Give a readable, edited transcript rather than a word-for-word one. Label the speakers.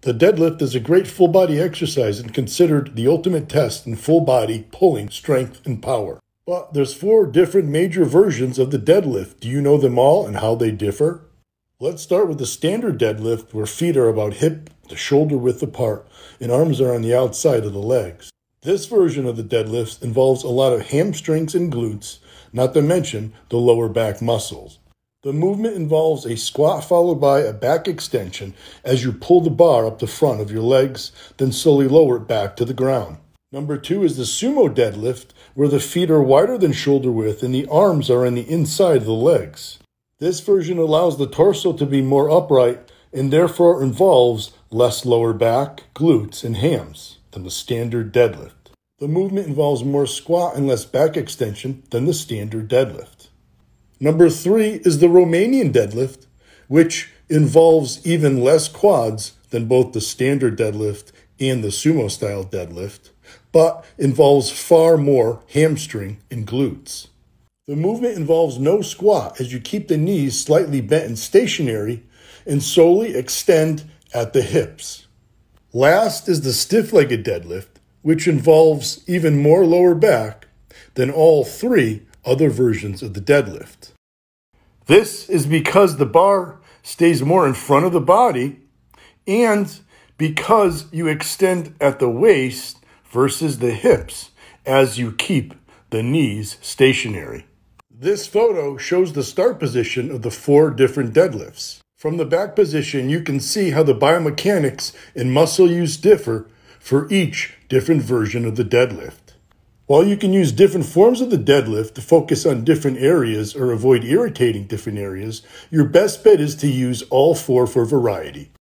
Speaker 1: The deadlift is a great full body exercise and considered the ultimate test in full body pulling strength and power. But there's 4 different major versions of the deadlift. Do you know them all and how they differ? Let's start with the standard deadlift, where feet are about hip to shoulder width apart and arms are on the outside of the legs. This version of the deadlifts involves a lot of hamstrings and glutes, not to mention the lower back muscles. The movement involves a squat followed by a back extension as you pull the bar up the front of your legs, then slowly lower it back to the ground. Number 2 is the sumo deadlift, where the feet are wider than shoulder width and the arms are on the inside of the legs. This version allows the torso to be more upright and therefore involves less lower back, glutes, and hams than the standard deadlift. The movement involves more squat and less back extension than the standard deadlift. Number 3 is the Romanian deadlift, which involves even less quads than both the standard deadlift and the sumo style deadlift, but involves far more hamstring and glutes. The movement involves no squat as you keep the knees slightly bent and stationary and solely extend at the hips. Last is the stiff-legged deadlift, which involves even more lower back than all 3 other versions of the deadlift. This is because the bar stays more in front of the body and because you extend at the waist versus the hips as you keep the knees stationary. This photo shows the start position of the 4 different deadlifts. From the back position, you can see how the biomechanics and muscle use differ for each different version of the deadlift. While you can use different forms of the deadlift to focus on different areas or avoid irritating different areas, your best bet is to use all 4 for variety.